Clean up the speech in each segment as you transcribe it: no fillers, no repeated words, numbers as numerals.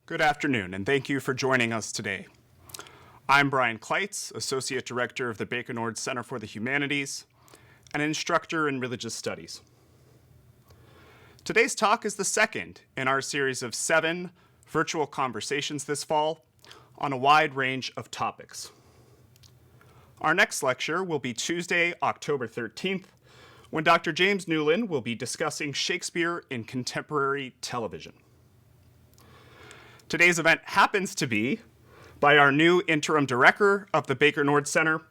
Good afternoon, and thank you for joining us today. I'm Brian Kleitz, Associate Director of the Baker Nord Center for the Humanities, and an instructor in religious studies. Today's talk is the second in our series of 7 virtual conversations this fall on a wide range of topics. Our next lecture will be Tuesday, October 13th, when Dr. James Newland will be discussing Shakespeare in contemporary television. Today's event happens to be by our new interim director of the Baker Nord Center,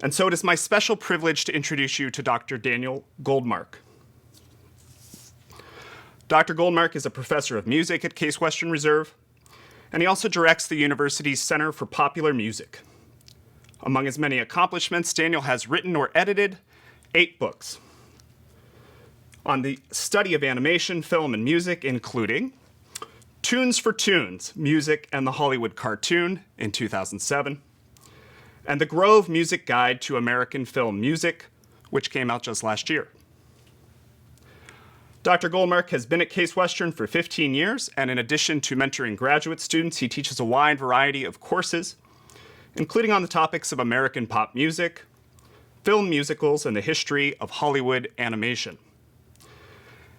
and so it is my special privilege to introduce you to Dr. Daniel Goldmark. Dr. Goldmark is a professor of music at Case Western Reserve, and he also directs the university's Center for Popular Music. Among his many accomplishments, Daniel has written or edited 8 books on the study of animation, film, and music, including Tunes for Tunes, Music and the Hollywood Cartoon in 2007, and The Grove Music Guide to American Film Music, which came out just last year. Dr. Goldmark has been at Case Western for 15 years, and in addition to mentoring graduate students, he teaches a wide variety of courses, including on the topics of American pop music, film musicals, and the history of Hollywood animation.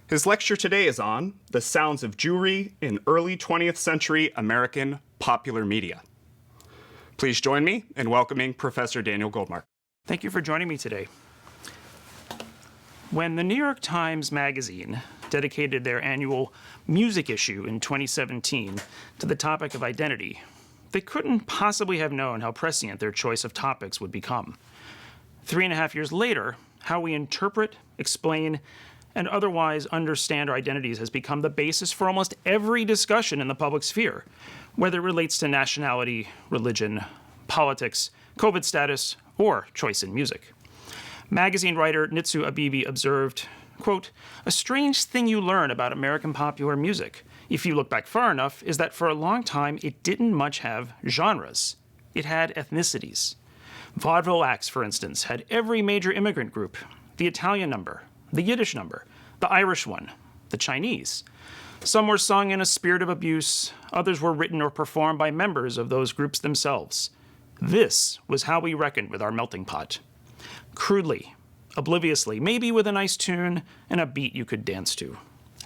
His lecture today is on the sounds of Jewry in early 20th century American popular media. Please join me in welcoming Professor Daniel Goldmark. Thank you for joining me today. When the New York Times Magazine dedicated their annual music issue in 2017 to the topic of identity, they couldn't possibly have known how prescient their choice of topics would become. 3.5 years later, how we interpret, explain, and otherwise understand our identities has become the basis for almost every discussion in the public sphere, whether it relates to nationality, religion, politics, COVID status, or choice in music. Magazine writer Nitsu Abibi observed, quote, "A strange thing you learn about American popular music, if you look back far enough, is that for a long time it didn't much have genres. It had ethnicities. Vaudeville acts, for instance, had every major immigrant group, the Italian number, the Yiddish number, the Irish one, the Chinese. Some were sung in a spirit of abuse, others were written or performed by members of those groups themselves. This was how we reckoned with our melting pot. Crudely, obliviously, maybe with a nice tune and a beat you could dance to."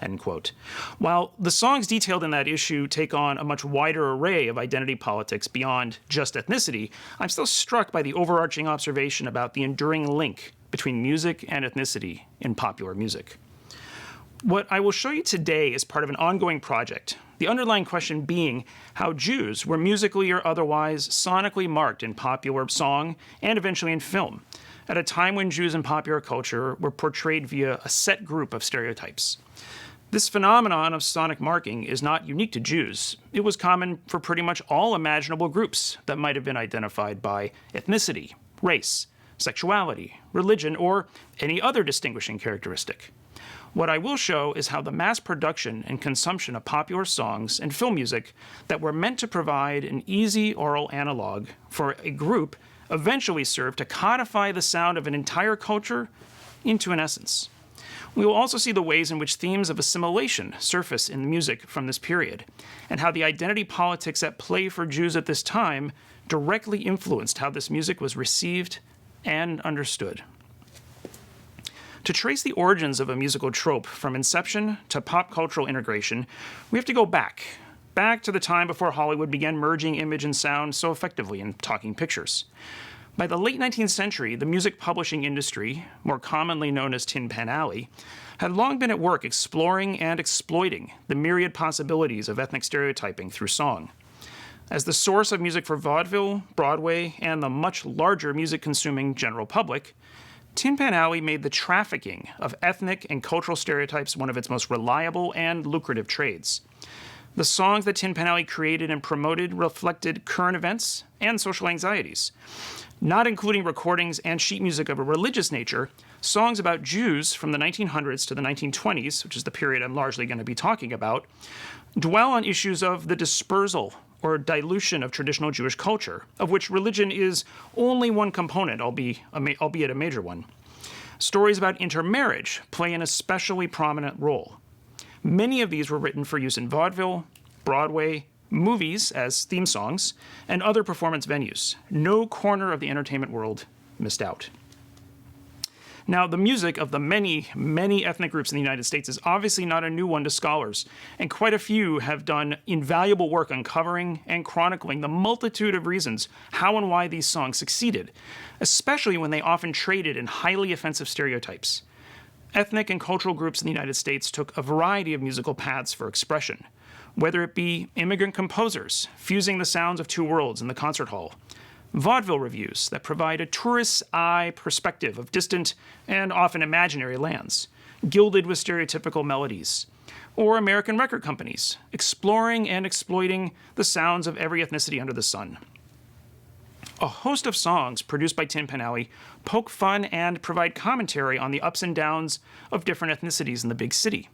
End quote. While the songs detailed in that issue take on a much wider array of identity politics beyond just ethnicity, I'm still struck by the overarching observation about the enduring link between music and ethnicity in popular music. What I will show you today is part of an ongoing project, the underlying question being how Jews were musically or otherwise sonically marked in popular song and eventually in film, at a time when Jews in popular culture were portrayed via a set group of stereotypes. This phenomenon of sonic marking is not unique to Jews. It was common for pretty much all imaginable groups that might have been identified by ethnicity, race, sexuality, religion, or any other distinguishing characteristic. What I will show is how the mass production and consumption of popular songs and film music that were meant to provide an easy oral analog for a group eventually served to codify the sound of an entire culture into an essence. We will also see the ways in which themes of assimilation surface in music from this period, and how the identity politics at play for Jews at this time directly influenced how this music was received and understood. To trace the origins of a musical trope from inception to pop cultural integration, we have to go back to the time before Hollywood began merging image and sound so effectively in talking pictures. By the late 19th century, the music publishing industry, more commonly known as Tin Pan Alley, had long been at work exploring and exploiting the myriad possibilities of ethnic stereotyping through song. As the source of music for vaudeville, Broadway, and the much larger music-consuming general public, Tin Pan Alley made the trafficking of ethnic and cultural stereotypes one of its most reliable and lucrative trades. The songs that Tin Pan Alley created and promoted reflected current events and social anxieties. Not including recordings and sheet music of a religious nature, songs about Jews from the 1900s to the 1920s, which is the period I'm largely going to be talking about, dwell on issues of the dispersal or dilution of traditional Jewish culture, of which religion is only one component, albeit a major one. Stories about intermarriage play an especially prominent role. Many of these were written for use in vaudeville, Broadway, movies as theme songs, and other performance venues. No corner of the entertainment world missed out. Now, the music of the many, many ethnic groups in the United States is obviously not a new one to scholars, and quite a few have done invaluable work uncovering and chronicling the multitude of reasons how and why these songs succeeded, especially when they often traded in highly offensive stereotypes. Ethnic and cultural groups in the United States took a variety of musical paths for expression, whether it be immigrant composers fusing the sounds of two worlds in the concert hall, vaudeville revues that provide a tourist's eye perspective of distant and often imaginary lands, gilded with stereotypical melodies, or American record companies exploring and exploiting the sounds of every ethnicity under the sun. A host of songs produced by Tin Pan Alley poke fun and provide commentary on the ups and downs of different ethnicities in the big city,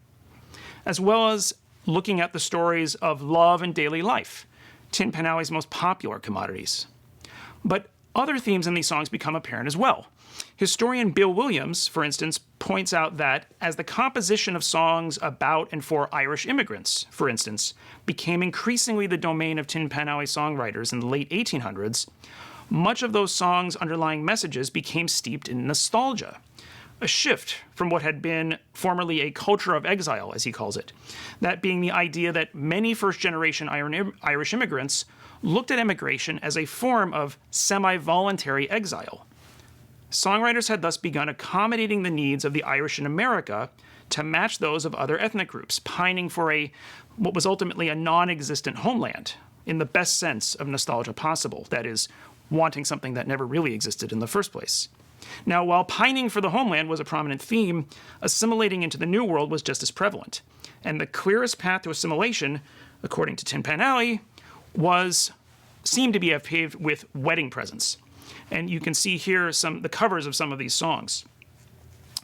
as well as looking at the stories of love and daily life, Tin Pan Alley's most popular commodities. But other themes in these songs become apparent as well. Historian Bill Williams, for instance, points out that as the composition of songs about and for Irish immigrants, for instance, became increasingly the domain of Tin Pan Alley songwriters in the late 1800s, much of those songs' underlying messages became steeped in nostalgia, a shift from what had been formerly a culture of exile, as he calls it, that being the idea that many first-generation Irish immigrants looked at immigration as a form of semi-voluntary exile. Songwriters had thus begun accommodating the needs of the Irish in America to match those of other ethnic groups, pining for what was ultimately a non-existent homeland, in the best sense of nostalgia possible, that is, wanting something that never really existed in the first place. Now, while pining for the homeland was a prominent theme, assimilating into the New World was just as prevalent. And the clearest path to assimilation, according to Tin Pan Alley, seemed to be paved with wedding presents. And you can see here the covers of some of these songs.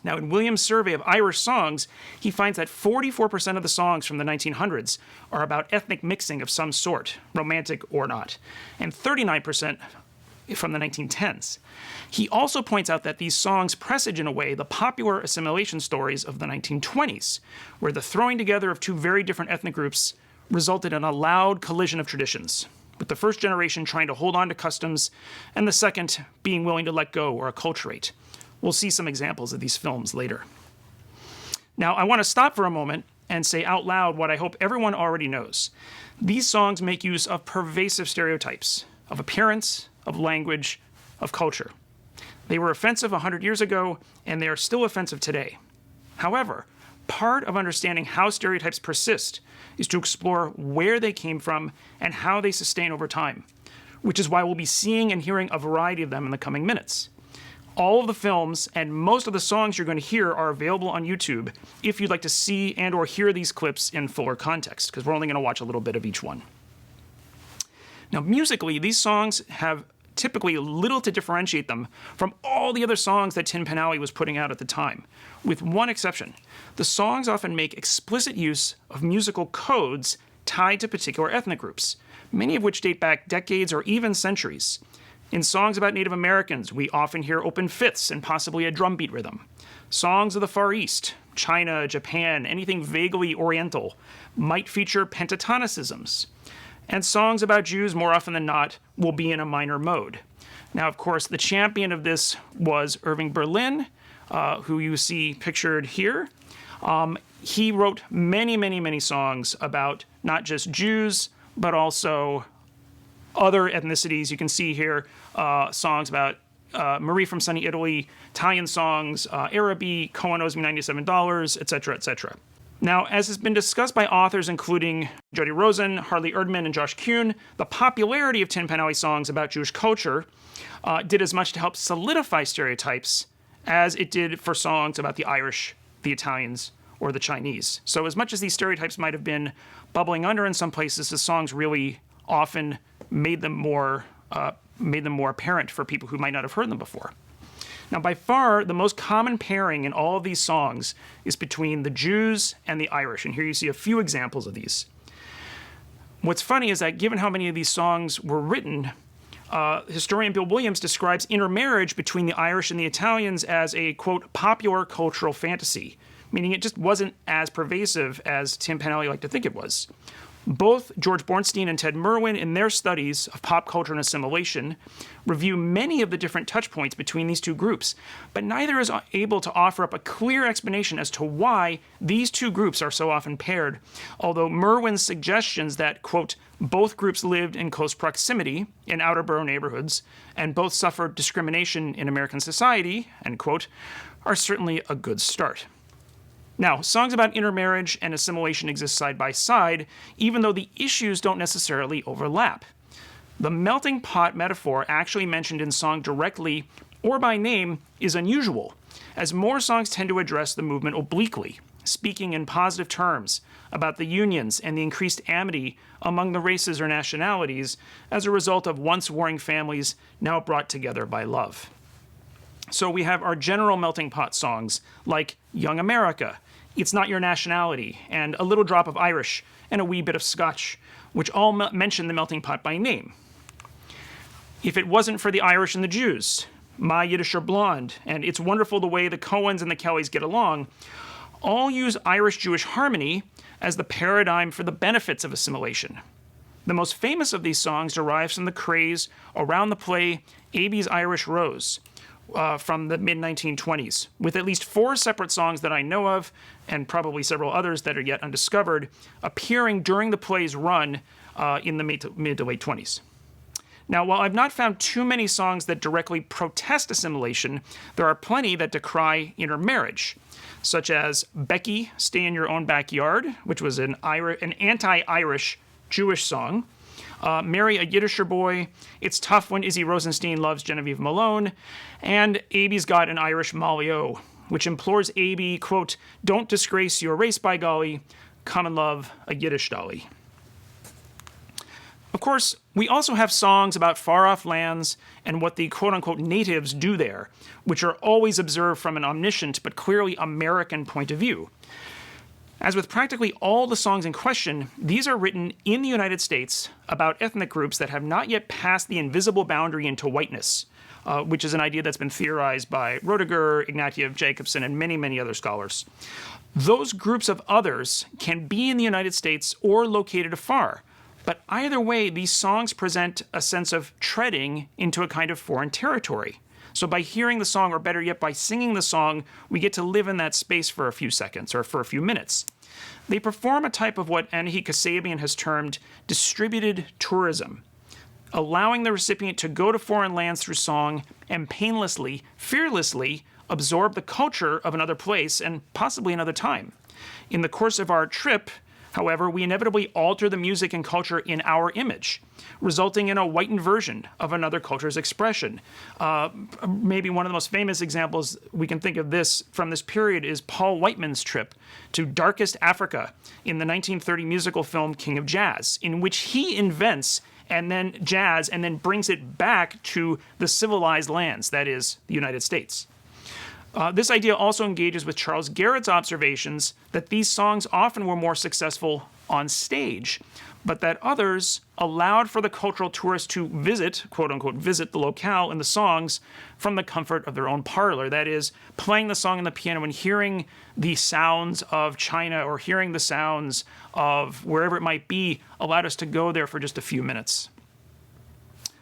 Now, in Williams' survey of Irish songs, he finds that 44% of the songs from the 1900s are about ethnic mixing of some sort, romantic or not, and 39% from the 1910s. He also points out that these songs presage in a way the popular assimilation stories of the 1920s, where the throwing together of two very different ethnic groups resulted in a loud collision of traditions, with the first generation trying to hold on to customs and the second being willing to let go or acculturate. We'll see some examples of these films later. Now, I want to stop for a moment and say out loud what I hope everyone already knows. These songs make use of pervasive stereotypes of appearance, of language, of culture. They were offensive 100 years ago, and they are still offensive today. However, part of understanding how stereotypes persist is to explore where they came from and how they sustain over time, which is why we'll be seeing and hearing a variety of them in the coming minutes. All of the films and most of the songs you're going to hear are available on YouTube if you'd like to see and or hear these clips in fuller context, because we're only going to watch a little bit of each one. Now, musically, these songs have typically little to differentiate them from all the other songs that Tin Pan Alley was putting out at the time, with one exception. The songs often make explicit use of musical codes tied to particular ethnic groups, many of which date back decades or even centuries. In songs about Native Americans, we often hear open fifths and possibly a drumbeat rhythm. Songs of the Far East, China, Japan, anything vaguely Oriental, might feature pentatonicisms. And songs about Jews, more often than not, will be in a minor mode. Now, of course, the champion of this was Irving Berlin, who you see pictured here. He wrote many, many, many songs about not just Jews, but also other ethnicities. You can see here songs about Marie from Sunny Italy, Italian songs, Araby, Cohen owes me $97, etc., etc. Now, as has been discussed by authors including Jody Rosen, Harley Erdman, and Josh Kuhn, the popularity of Tin Pan Alley songs about Jewish culture did as much to help solidify stereotypes as it did for songs about the Irish, the Italians, or the Chinese. So as much as these stereotypes might have been bubbling under in some places, the songs really often made them more apparent for people who might not have heard them before. Now, by far, the most common pairing in all of these songs is between the Jews and the Irish, and here you see a few examples of these. What's funny is that given how many of these songs were written, historian Bill Williams describes intermarriage between the Irish and the Italians as a, quote, popular cultural fantasy, meaning it just wasn't as pervasive as Tin Pan Alley liked to think it was. Both George Bornstein and Ted Merwin, in their studies of pop culture and assimilation, review many of the different touch points between these two groups, but neither is able to offer up a clear explanation as to why these two groups are so often paired, although Merwin's suggestions that, quote, both groups lived in close proximity in outer borough neighborhoods and both suffered discrimination in American society, end quote, are certainly a good start. Now, songs about intermarriage and assimilation exist side by side, even though the issues don't necessarily overlap. The melting pot metaphor actually mentioned in song directly or by name is unusual, as more songs tend to address the movement obliquely, speaking in positive terms about the unions and the increased amity among the races or nationalities as a result of once warring families now brought together by love. So we have our general melting pot songs like Young America, It's Not Your Nationality, and A Little Drop of Irish, and A Wee Bit of Scotch, which all mention the melting pot by name. If It Wasn't for the Irish and the Jews, My Yiddisher Blonde, and It's Wonderful the Way the Coens and the Kellys Get Along, all use Irish-Jewish harmony as the paradigm for the benefits of assimilation. The most famous of these songs derives from the craze around the play Abbey's Irish Rose, from the mid-1920s, with at least 4 separate songs that I know of, and probably several others that are yet undiscovered, appearing during the play's run in the mid to late 20s. Now, while I've not found too many songs that directly protest assimilation, there are plenty that decry intermarriage, such as Becky, Stay in Your Own Backyard, which was an anti-Irish Jewish song, Marry a Yiddisher Boy, It's Tough When Izzy Rosenstein Loves Genevieve Malone, and Abbey's Got an Irish Molly-O, which implores Abbey, quote, don't disgrace your race by golly, come and love a Yiddish dolly. Of course, we also have songs about far-off lands and what the quote-unquote natives do there, which are always observed from an omniscient but clearly American point of view. As with practically all the songs in question, these are written in the United States about ethnic groups that have not yet passed the invisible boundary into whiteness, which is an idea that's been theorized by Roediger, Ignatieff, Jacobson, and many, many other scholars. Those groups of others can be in the United States or located afar, but either way, these songs present a sense of treading into a kind of foreign territory. So by hearing the song, or better yet, by singing the song, we get to live in that space for a few seconds or for a few minutes. They perform a type of what Anahi Kasabian has termed distributed tourism, allowing the recipient to go to foreign lands through song and painlessly, fearlessly absorb the culture of another place and possibly another time. In the course of our trip, however, we inevitably alter the music and culture in our image, resulting in a whitened version of another culture's expression. Maybe one of the most famous examples we can think of this from this period is Paul Whiteman's trip to darkest Africa in the 1930 musical film King of Jazz, in which he invents jazz and then brings it back to the civilized lands, that is, the United States. This idea also engages with Charles Garrett's observations that these songs often were more successful on stage, but that others allowed for the cultural tourist to visit, quote unquote, visit the locale in the songs from the comfort of their own parlor. That is, playing the song on the piano and hearing the sounds of China or hearing the sounds of wherever it might be allowed us to go there for just a few minutes.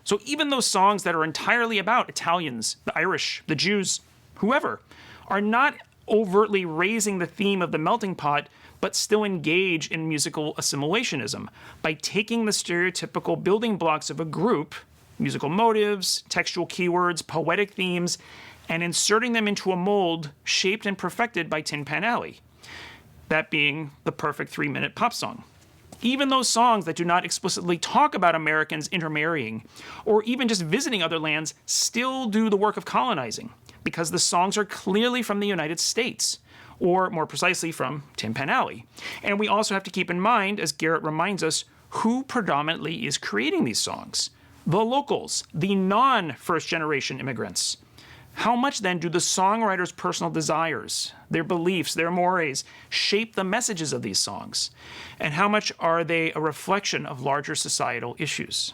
So even those songs that are entirely about Italians, the Irish, the Jews, whoever, are not overtly raising the theme of the melting pot, but still engage in musical assimilationism by taking the stereotypical building blocks of a group, musical motives, textual keywords, poetic themes, and inserting them into a mold shaped and perfected by Tin Pan Alley, that being the perfect 3-minute pop song. Even those songs that do not explicitly talk about Americans intermarrying or even just visiting other lands still do the work of colonizing, because the songs are clearly from the United States, or more precisely from Tin Pan Alley. And we also have to keep in mind, as Garrett reminds us, who predominantly is creating these songs. The locals, the non-first generation immigrants. How much then do the songwriter's personal desires, their beliefs, their mores, shape the messages of these songs? And how much are they a reflection of larger societal issues?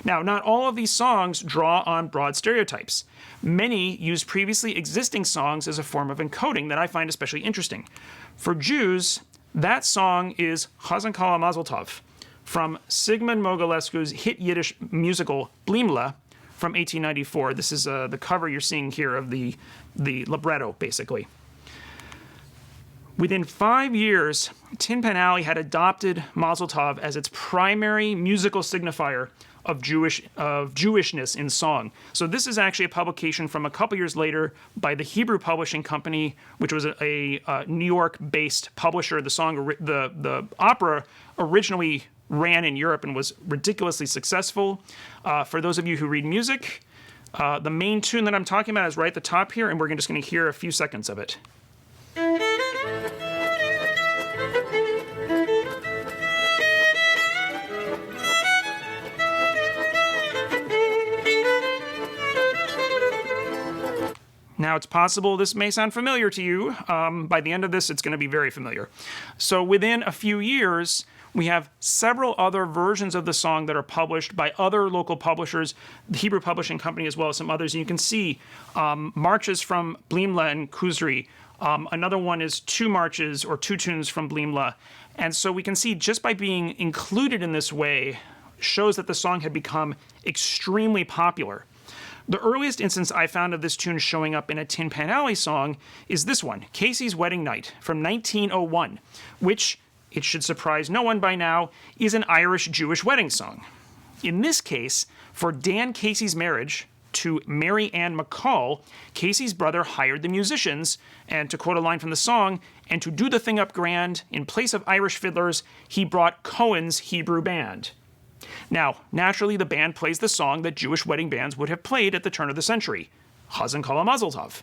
Now, not all of these songs draw on broad stereotypes. Many use previously existing songs as a form of encoding that I find especially interesting. For Jews, That song is Chazan Kala Mazel Tov from Sigmund Mogilescu's hit Yiddish musical Blimla from 1894. This is the cover you're seeing here of the libretto, basically. Within 5 years, Tin Pan Alley had adopted Mazel Tov as its primary musical signifier of Jewishness in song. So this is actually a publication from a couple years later by the Hebrew Publishing Company, which was a New York-based publisher. The opera originally ran in Europe and was ridiculously successful. For those of you who read music, the main tune that I'm talking about is right at the top here, and we're just going to hear a few seconds of it. Now, it's possible this may sound familiar to you. By the end of this, it's going to be very familiar. So within a few years, we have several other versions of the song that are published by other local publishers, the Hebrew Publishing Company as well as some others. And you can see marches from Blimla and Kuzri. Another one is 2 marches or 2 tunes from Blimla. And so we can see just by being included in this way shows that the song had become extremely popular. The earliest instance I found of this tune showing up in a Tin Pan Alley song is this one, Casey's Wedding Night from 1901, which, it should surprise no one by now, is an Irish-Jewish wedding song. In this case, for Dan Casey's marriage to Mary Ann McCall, Casey's brother hired the musicians, and to quote a line from the song, and to do the thing up grand, in place of Irish fiddlers, he brought Cohen's Hebrew band. Now, naturally, the band plays the song that Jewish wedding bands would have played at the turn of the century, Chazan Kala Mazel Tov.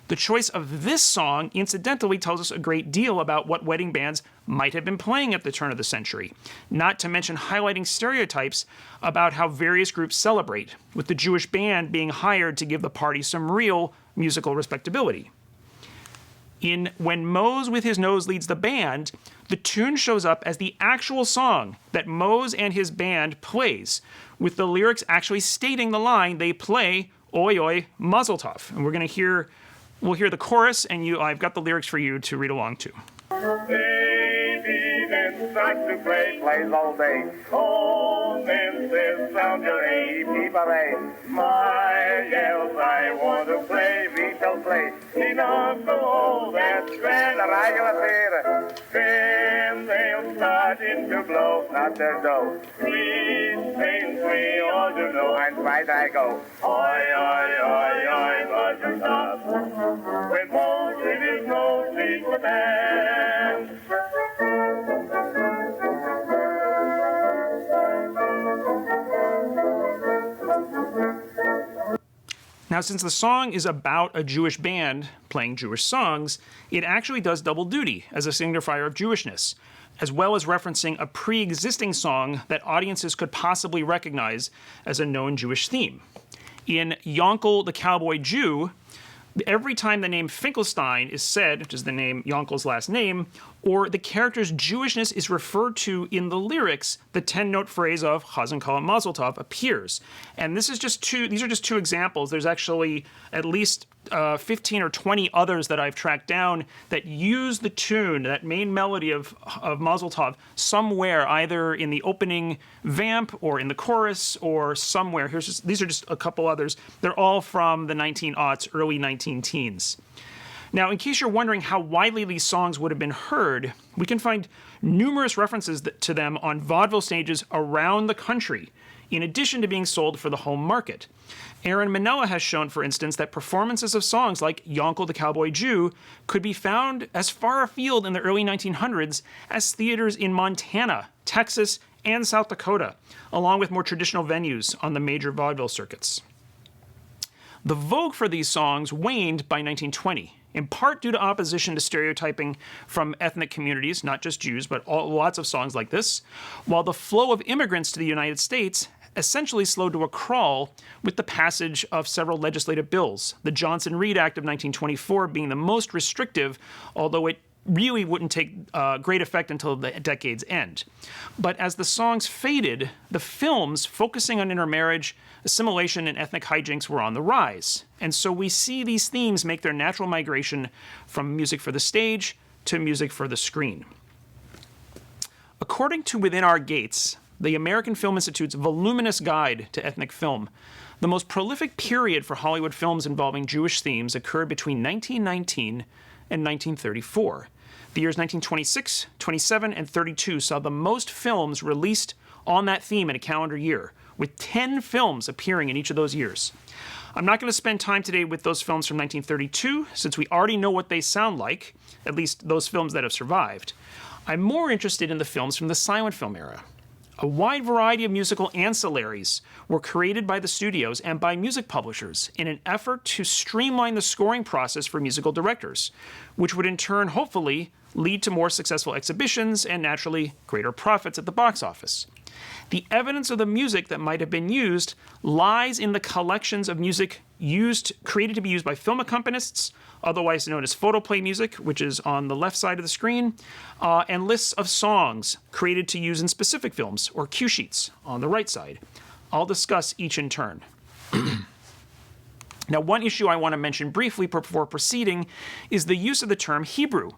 The choice of this song, incidentally, tells us a great deal about what wedding bands might have been playing at the turn of the century, not to mention highlighting stereotypes about how various groups celebrate, with the Jewish band being hired to give the party some real musical respectability. In When Mose with His Nose Leads the Band, the tune shows up as the actual song that Mose and his band plays, with the lyrics actually stating the line they play, Oi Oi Mazel Tov. And we'll hear the chorus, and I've got the lyrics for you to read along to. Baby then starts to play, plays all day. Oh, then says, sound your A, B, my yells, I want to play, we shall play. Enough to hold that grand regular theater. Then they'll start in to blow, not their dough. Sweet things we all do know, and right I go. Oi, oi, oi, oi, Mazel Tov. When Mose in his nose leads the band. Now, since the song is about a Jewish band playing Jewish songs, it actually does double duty as a signifier of Jewishness, as well as referencing a pre-existing song that audiences could possibly recognize as a known Jewish theme. In Yonkel the Cowboy Jew, every time the name Finkelstein is said, which is the name Yonkel's last name, or the character's Jewishness is referred to in the lyrics, the 10-note phrase of Chazan Kala Mazel Tov appears. And these are just 2 examples. There's actually at least 15 or 20 others that I've tracked down that use the tune, that main melody of Mazel Tov, somewhere, either in the opening vamp or in the chorus or somewhere. These are just a couple others. They're all from the 1900s, early 19-teens. Now, in case you're wondering how widely these songs would have been heard, we can find numerous references to them on vaudeville stages around the country, in addition to being sold for the home market. Aaron Manella has shown, for instance, that performances of songs like Yonkel the Cowboy Jew could be found as far afield in the early 1900s as theaters in Montana, Texas, and South Dakota, along with more traditional venues on the major vaudeville circuits. The vogue for these songs waned by 1920, in part due to opposition to stereotyping from ethnic communities, not just Jews, but lots of songs like this, while the flow of immigrants to the United States essentially slowed to a crawl with the passage of several legislative bills, the Johnson-Reed Act of 1924 being the most restrictive, although it really wouldn't take great effect until the decade's end. But as the songs faded, the films focusing on intermarriage, assimilation, and ethnic hijinks were on the rise. And so we see these themes make their natural migration from music for the stage to music for the screen. According to Within Our Gates, the American Film Institute's voluminous guide to ethnic film, the most prolific period for Hollywood films involving Jewish themes occurred between 1919 and 1934. The years 1926, 27, and 32 saw the most films released on that theme in a calendar year, with 10 films appearing in each of those years. I'm not going to spend time today with those films from 1932, since we already know what they sound like, at least those films that have survived. I'm more interested in the films from the silent film era. A wide variety of musical ancillaries were created by the studios and by music publishers in an effort to streamline the scoring process for musical directors, which would in turn hopefully lead to more successful exhibitions and naturally greater profits at the box office. The evidence of the music that might have been used lies in the collections of music created to be used by film accompanists, otherwise known as photoplay music, which is on the left side of the screen, and lists of songs created to use in specific films, or cue sheets, on the right side. I'll discuss each in turn. Now, one issue I want to mention briefly before proceeding is the use of the term Hebrew,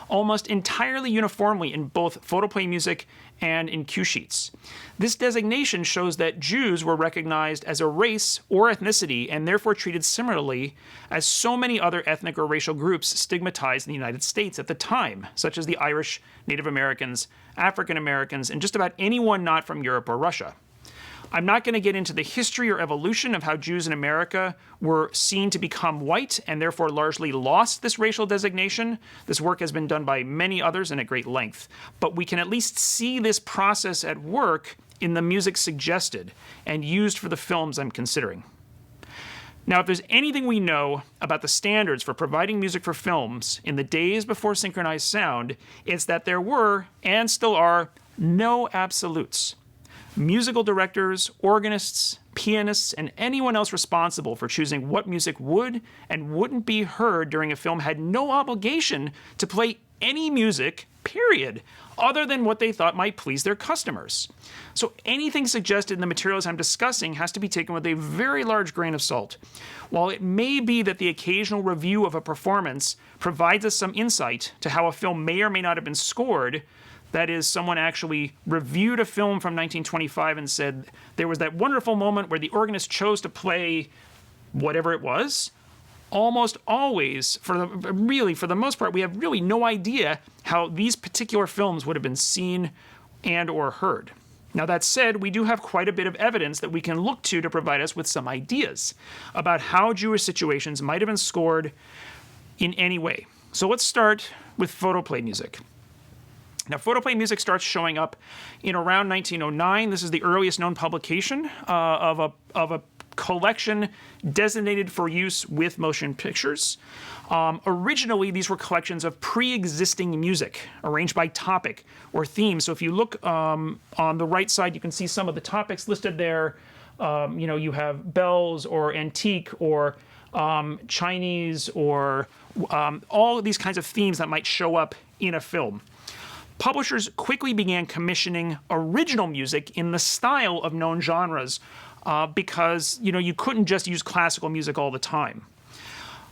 almost entirely uniformly in both photoplay music and in cue sheets. This designation shows that Jews were recognized as a race or ethnicity and therefore treated similarly as so many other ethnic or racial groups stigmatized in the United States at the time, such as the Irish, Native Americans, African Americans, and just about anyone not from Europe or Russia. I'm not going to get into the history or evolution of how Jews in America were seen to become white and therefore largely lost this racial designation. This work has been done by many others and at great length. But we can at least see this process at work in the music suggested and used for the films I'm considering. Now, if there's anything we know about the standards for providing music for films in the days before synchronized sound, it's that there were, and still are, no absolutes. Musical directors, organists, pianists, and anyone else responsible for choosing what music would and wouldn't be heard during a film had no obligation to play any music, period, other than what they thought might please their customers. So anything suggested in the materials I'm discussing has to be taken with a very large grain of salt. While it may be that the occasional review of a performance provides us some insight to how a film may or may not have been scored, that is, someone actually reviewed a film from 1925 and said there was that wonderful moment where the organist chose to play whatever it was. Almost always, for the most part, we have really no idea how these particular films would have been seen and or heard. Now, that said, we do have quite a bit of evidence that we can look to provide us with some ideas about how Jewish situations might have been scored in any way. So let's start with photoplay music. Now, photoplay music starts showing up in around 1909. This is the earliest known publication of a collection designated for use with motion pictures. Originally, these were collections of pre-existing music arranged by topic or theme. So if you look on the right side, you can see some of the topics listed there. You have bells or antique or Chinese or all of these kinds of themes that might show up in a film. Publishers quickly began commissioning original music in the style of known genres because you couldn't just use classical music all the time.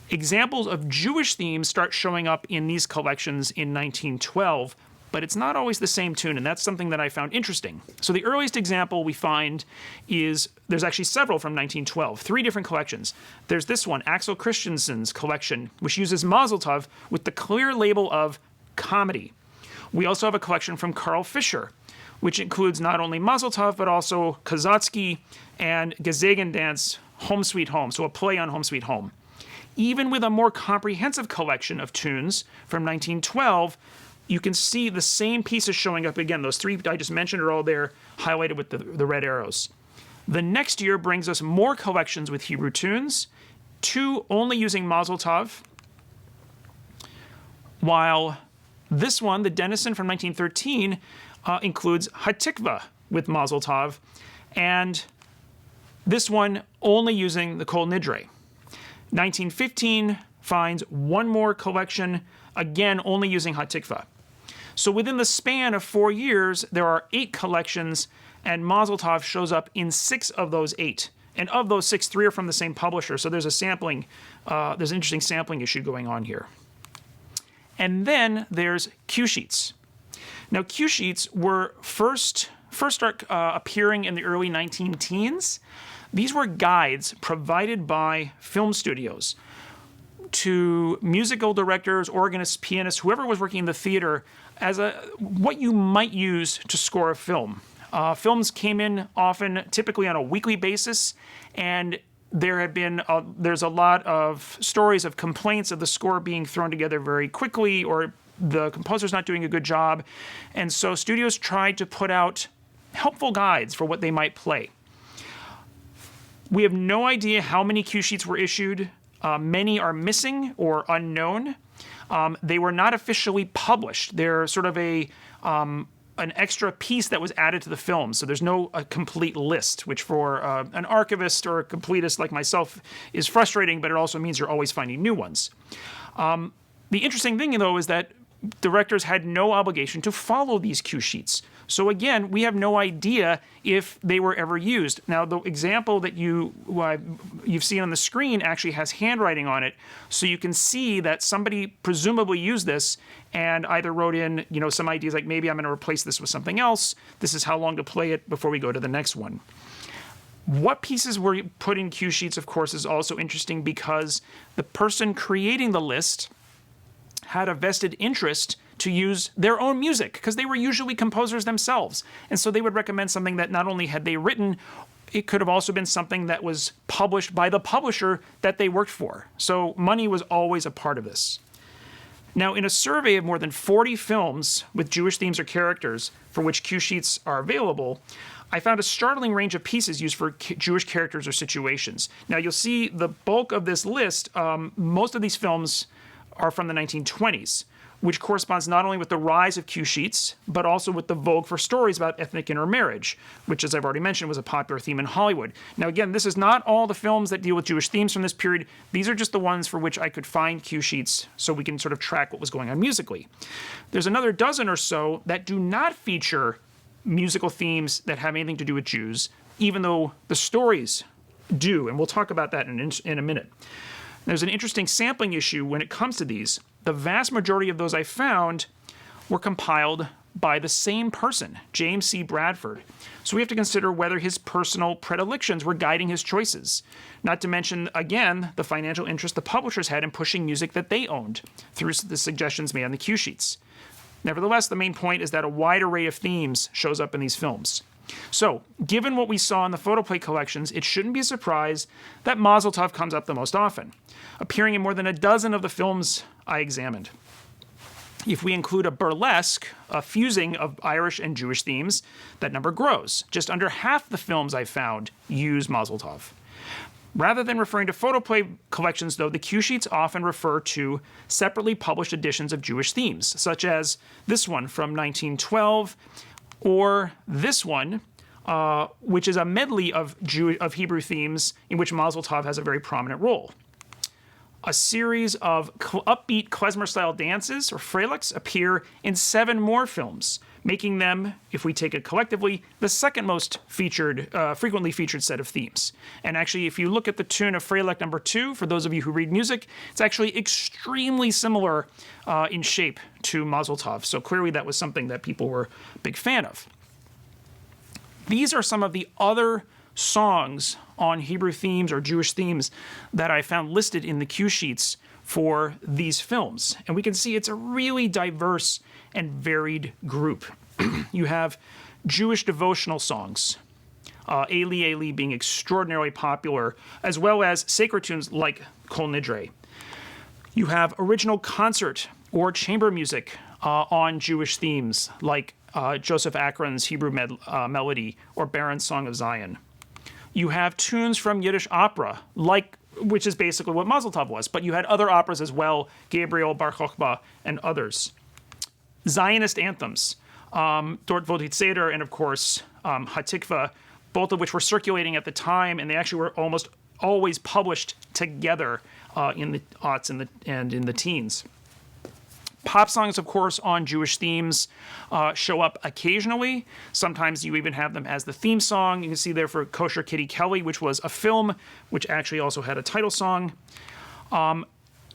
Examples of Jewish themes start showing up in these collections in 1912, but it's not always the same tune, and that's something that I found interesting. So the earliest example we find is, there's actually several from 1912, 3 different collections. There's this one, Axel Christensen's collection, which uses Mazel Tov with the clear label of comedy. We also have a collection from Carl Fischer, which includes not only Mazel Tov, but also Kazatsky and Gesagendanz, Home Sweet Home, so a play on Home Sweet Home. Even with a more comprehensive collection of tunes from 1912, you can see the same pieces showing up again. Those 3 I just mentioned are all there, highlighted with the red arrows. The next year brings us more collections with Hebrew tunes, 2 only using Mazel Tov, while this one, the Dennison from 1913, includes Hatikva with Mazel Tov, and this one only using the Kol Nidre. 1915 finds 1 more collection, again only using Hatikva. So within the span of 4 years, there are 8 collections, and Mazel Tov shows up in 6 of those 8. And of those 6, 3 are from the same publisher, so there's there's an interesting sampling issue going on here. And then there's cue sheets. Now, cue sheets were first appearing in the early 19-teens. These were guides provided by film studios to musical directors, organists, pianists, whoever was working in the theater, as what you might use to score a film. Films came in often, typically on a weekly basis, and there's a lot of stories of complaints of the score being thrown together very quickly, or the composer's not doing a good job. And so studios tried to put out helpful guides for what they might play. We have no idea how many cue sheets were issued. Many are missing or unknown. They were not officially published. They're sort of an extra piece that was added to the film. So there's no complete list, which for an archivist or a completist like myself is frustrating, but it also means you're always finding new ones. The interesting thing, though, is that directors had no obligation to follow these cue sheets. So again, we have no idea if they were ever used. Now, the example that you've seen on the screen actually has handwriting on it, so you can see that somebody presumably used this and either wrote in, some ideas like, maybe I'm going to replace this with something else. This is how long to play it before we go to the next one. What pieces were put in cue sheets, of course, is also interesting because the person creating the list had a vested interest to use their own music, because they were usually composers themselves. And so they would recommend something that not only had they written, it could have also been something that was published by the publisher that they worked for. So money was always a part of this. Now, in a survey of more than 40 films with Jewish themes or characters for which cue sheets are available, I found a startling range of pieces used for Jewish characters or situations. Now, you'll see the bulk of this list, most of these films are from the 1920s, which corresponds not only with the rise of cue sheets, but also with the vogue for stories about ethnic intermarriage, which, as I've already mentioned, was a popular theme in Hollywood. Now, again, this is not all the films that deal with Jewish themes from this period. These are just the ones for which I could find cue sheets so we can sort of track what was going on musically. There's another dozen or so that do not feature musical themes that have anything to do with Jews, even though the stories do, and we'll talk about that in a minute. There's an interesting sampling issue when it comes to these. The vast majority of those I found were compiled by the same person, James C. Bradford. So we have to consider whether his personal predilections were guiding his choices. Not to mention, again, the financial interest the publishers had in pushing music that they owned through the suggestions made on the cue sheets. Nevertheless, the main point is that a wide array of themes shows up in these films. So, given what we saw in the photoplay collections, it shouldn't be a surprise that Mazel Tov comes up the most often, appearing in more than a dozen of the films I examined. If we include a burlesque, a fusing of Irish and Jewish themes, that number grows. Just under half the films I found use Mazel Tov. Rather than referring to photoplay collections, though, the cue sheets often refer to separately published editions of Jewish themes, such as this one from 1912, or this one, which is a medley of Hebrew themes in which Mazel Tov has a very prominent role. A series of upbeat klezmer-style dances, or freilicks, appear in 7 more films, making them, if we take it collectively, the second most frequently featured set of themes. And actually, if you look at the tune of Freilich number 2, for those of you who read music, it's actually extremely similar in shape to Mazel Tov. So clearly that was something that people were a big fan of. These are some of the other songs on Hebrew themes or Jewish themes that I found listed in the cue sheets for these films. And we can see it's a really diverse and varied group. You have Jewish devotional songs, Eli Eli being extraordinarily popular, as well as sacred tunes like Kol Nidre. You have original concert or chamber music on Jewish themes, like Joseph Akron's Hebrew Melody or Baron's Song of Zion. You have tunes from Yiddish opera, which is basically what Mazel Tov was, but you had other operas as well, Gabriel, Bar Chochmah, and others. Zionist anthems, Dort Vodit Seder, and of course, Hatikva, both of which were circulating at the time, and they actually were almost always published together in the aughts and in the teens. Pop songs, of course, on Jewish themes show up occasionally. Sometimes you even have them as the theme song. You can see there for Kosher Kitty Kelly, which was a film, which actually also had a title song.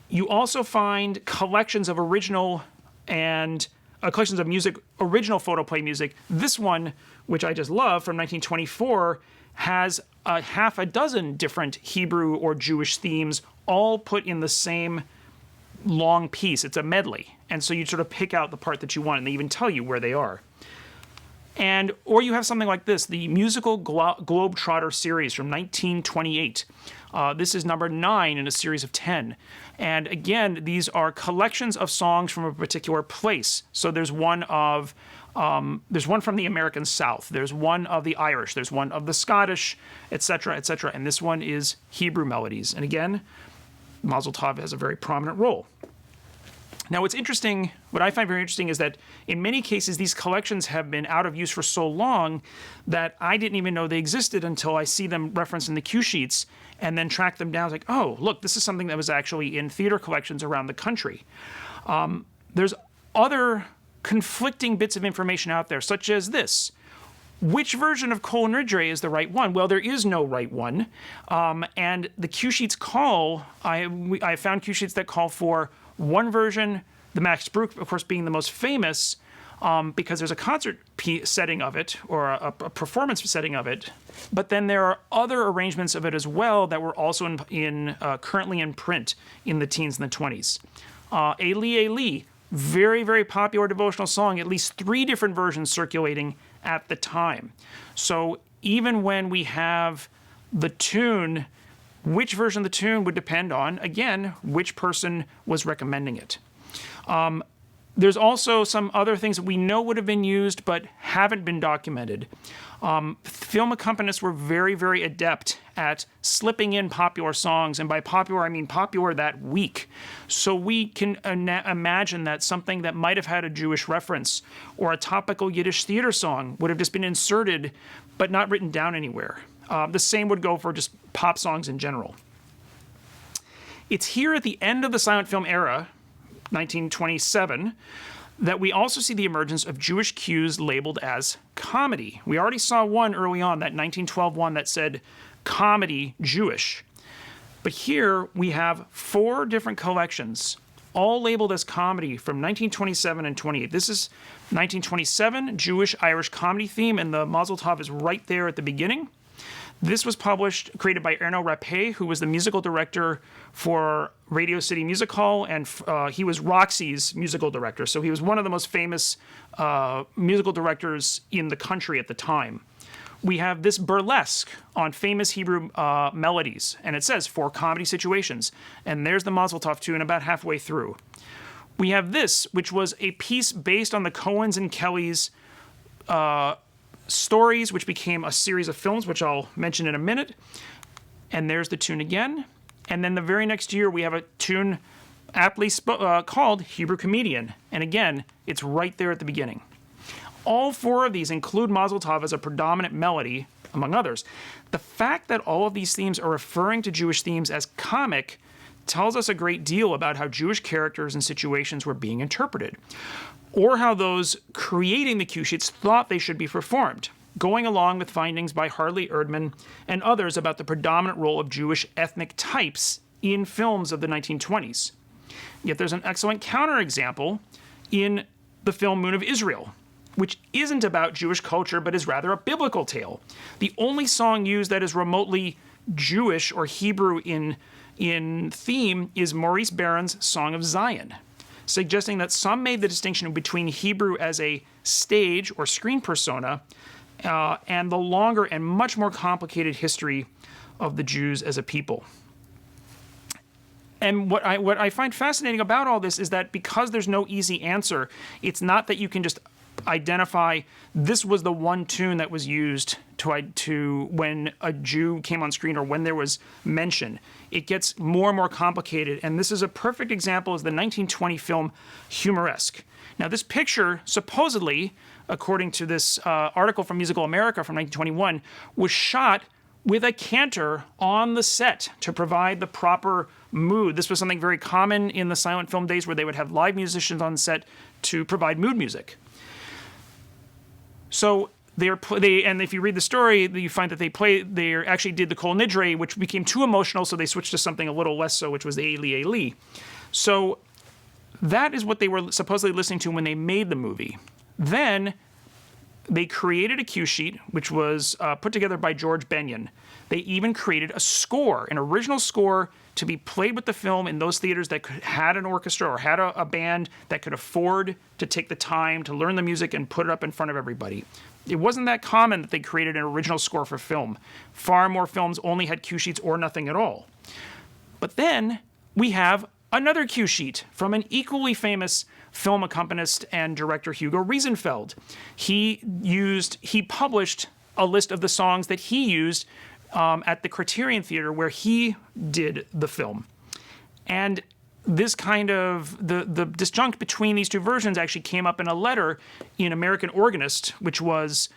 You also find collections of original and collections of music, original photoplay music. This one, which I just love, from 1924, has a half a dozen different Hebrew or Jewish themes, all put in the same long piece. It's a medley. And so you sort of pick out the part that you want, and they even tell you where they are. Or you have something like this, the Musical Globetrotter series from 1928. This is number 9 in a series of 10. And again, these are collections of songs from a particular place. So there's one from the American South, there's one of the Irish, there's one of the Scottish, etc., etc. And this one is Hebrew melodies. And again, Mazel Tov has a very prominent role. Now, what's interesting, what I find very interesting, is that in many cases, these collections have been out of use for so long that I didn't even know they existed until I see them referenced in the cue sheets and then track them down. It's like, oh, look, this is something that was actually in theater collections around the country. There's other conflicting bits of information out there, such as this. Which version of Kol Nidre is the right one? Well, there is no right one. And the cue sheets I found cue sheets that call for one version, the Max Bruch, of course, being the most famous, because there's a concert setting of it, or a performance setting of it. But then there are other arrangements of it as well that were also currently in print in the teens and the 20s. Eli Eli, very, very popular devotional song, at least 3 different versions circulating at the time. So even when we have the tune, which version of the tune would depend on, again, which person was recommending it. There's also some other things that we know would have been used but haven't been documented. Film accompanists were very, very adept at slipping in popular songs, and by popular, I mean popular that week. So we can imagine that something that might have had a Jewish reference or a topical Yiddish theater song would have just been inserted but not written down anywhere. The same would go for just pop songs in general. It's here at the end of the silent film era, 1927, that we also see the emergence of Jewish cues labeled as comedy. We already saw one early on, that 1912 one that said comedy Jewish. But here we have 4 different collections, all labeled as comedy from 1927 and 28. This is 1927, Jewish-Irish comedy theme, and the Mazel Tov is right there at the beginning. This was created by Erno Rappe, who was the musical director for Radio City Music Hall, and he was Roxy's musical director. So he was one of the most famous musical directors in the country at the time. We have this burlesque on famous Hebrew melodies, and it says 4 comedy situations. And there's the Mazel Tov tune about halfway through. We have this, which was a piece based on the Coens and Kellys' stories, which became a series of films, which I'll mention in a minute. And there's the tune again. And then the very next year, we have a tune aptly called Hebrew Comedian. And again, it's right there at the beginning. All 4 of these include Mazel Tov as a predominant melody, among others. The fact that all of these themes are referring to Jewish themes as comic tells us a great deal about how Jewish characters and situations were being interpreted, or how those creating the cue sheets thought they should be performed, going along with findings by Harley Erdman and others about the predominant role of Jewish ethnic types in films of the 1920s. Yet there's an excellent counterexample in the film Moon of Israel, which isn't about Jewish culture but is rather a biblical tale. The only song used that is remotely Jewish or Hebrew in theme is Maurice Barron's Song of Zion, suggesting that some made the distinction between Hebrew as a stage or screen persona and the longer and much more complicated history of the Jews as a people. And what I find fascinating about all this is that because there's no easy answer, it's not that you can just identify this was the one tune that was used to when a Jew came on screen or when there was mention. It gets more and more complicated, and this is a perfect example is the 1920 film Humoresque. Now, this picture, supposedly, according to this article from Musical America from 1921, was shot with a cantor on the set to provide the proper mood. This was something very common in the silent film days where they would have live musicians on set to provide mood music. So and if you read the story, you find that they actually did the Kol Nidre, which became too emotional, so they switched to something a little less so, which was the Eli Eli. So That is what they were supposedly listening to when they made the movie. Then they created a cue sheet, which was put together by George Benyon. They even created a score, an original score to be played with the film in those theaters that had an orchestra or had a band that could afford to take the time to learn the music and put it up in front of everybody. It wasn't that common that they created an original score for film. Far more films only had cue sheets or nothing at all. But then we have another cue sheet from an equally famous film accompanist and director, Hugo Riesenfeld. He published a list of the songs that he used at the Criterion Theater where he did the film. And this kind of, the disjunct between these two versions actually came up in a letter in American Organist, which was,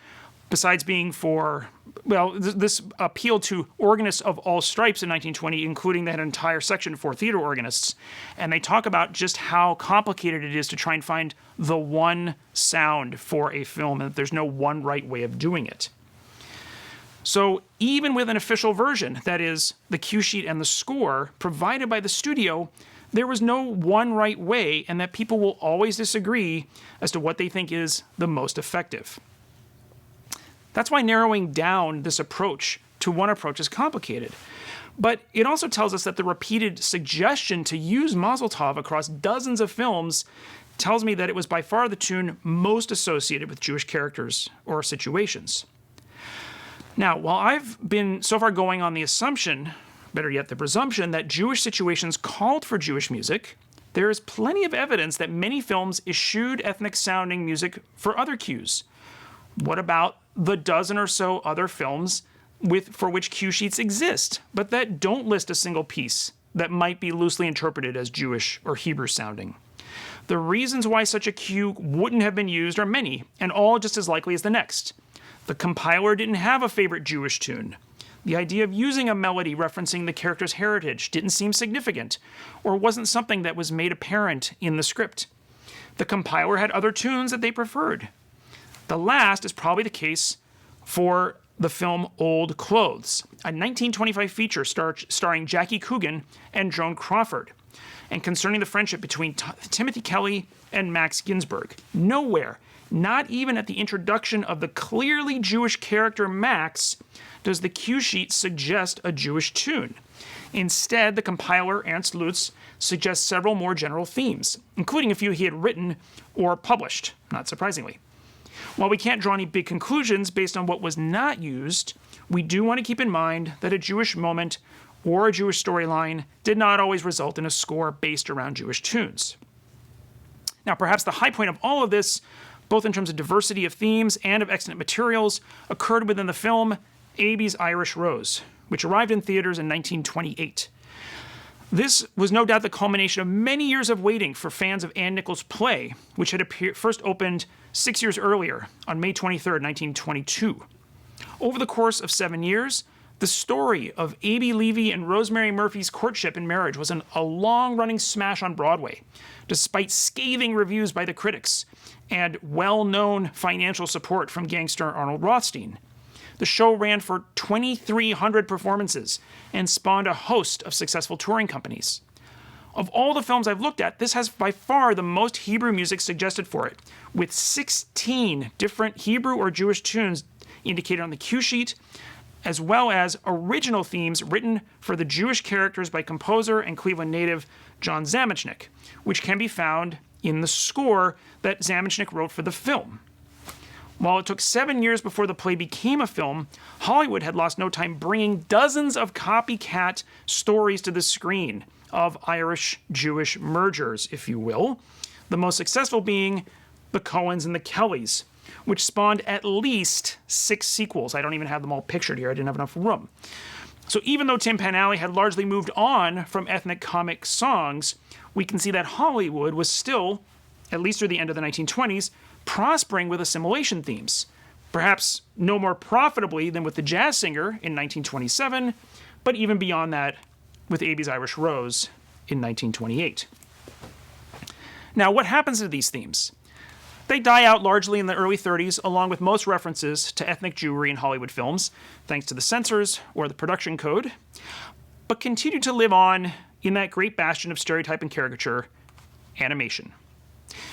besides being for, well, this appealed to organists of all stripes in 1920, including that entire section for theater organists. And they talk about just how complicated it is to try and find the one sound for a film, and that there's no one right way of doing it. So even with an official version, that is, the cue sheet and the score provided by the studio, there was no one right way, and that people will always disagree as to what they think is the most effective. That's why narrowing down this approach to one approach is complicated. But it also tells us that the repeated suggestion to use Mazel Tov across dozens of films tells me that it was by far the tune most associated with Jewish characters or situations. Now, while I've been so far going on the assumption, better yet the presumption, that Jewish situations called for Jewish music, there is plenty of evidence that many films eschewed ethnic-sounding music for other cues. What about the dozen or so other films for which cue sheets exist, but that don't list a single piece that might be loosely interpreted as Jewish or Hebrew sounding? The reasons why such a cue wouldn't have been used are many, and all just as likely as the next. The compiler didn't have a favorite Jewish tune. The idea of using a melody referencing the character's heritage didn't seem significant, or wasn't something that was made apparent in the script. The compiler had other tunes that they preferred. The last is probably the case for the film Old Clothes, a 1925 feature starring Jackie Coogan and Joan Crawford, and concerning the friendship between Timothy Kelly and Max Ginsburg. Nowhere, not even at the introduction of the clearly Jewish character Max, does the cue sheet suggest a Jewish tune. Instead, the compiler, Ernst Lutz, suggests several more general themes, including a few he had written or published, not surprisingly. While we can't draw any big conclusions based on what was not used, we do want to keep in mind that a Jewish moment or a Jewish storyline did not always result in a score based around Jewish tunes. Now, perhaps the high point of all of this, both in terms of diversity of themes and of extant materials, occurred within the film Abe's Irish Rose, which arrived in theaters in 1928. This was no doubt the culmination of many years of waiting for fans of Ann Nichols' play, which had first opened 6 years earlier on May 23, 1922. Over the course of 7 years, the story of Abie Levy and Rosemary Murphy's courtship and marriage was a long-running smash on Broadway, despite scathing reviews by the critics and well-known financial support from gangster Arnold Rothstein. The show ran for 2,300 performances and spawned a host of successful touring companies. Of all the films I've looked at, this has by far the most Hebrew music suggested for it, with 16 different Hebrew or Jewish tunes indicated on the cue sheet, as well as original themes written for the Jewish characters by composer and Cleveland native John Zamechnik, which can be found in the score that Zamechnik wrote for the film. While it took 7 years before the play became a film, Hollywood had lost no time bringing dozens of copycat stories to the screen of Irish-Jewish mergers, if you will, the most successful being The Coens and the Kellys, which spawned at least 6 sequels. I don't even have them all pictured here. I didn't have enough room. So even though Tim Panally had largely moved on from ethnic comic songs, we can see that Hollywood was still, at least through the end of the 1920s, prospering with assimilation themes, perhaps no more profitably than with The Jazz Singer in 1927, but even beyond that with Abe's Irish Rose in 1928. Now, what happens to these themes? They die out largely in the early 30s, along with most references to ethnic Jewry in Hollywood films, thanks to the censors or the production code, but continue to live on in that great bastion of stereotype and caricature, animation.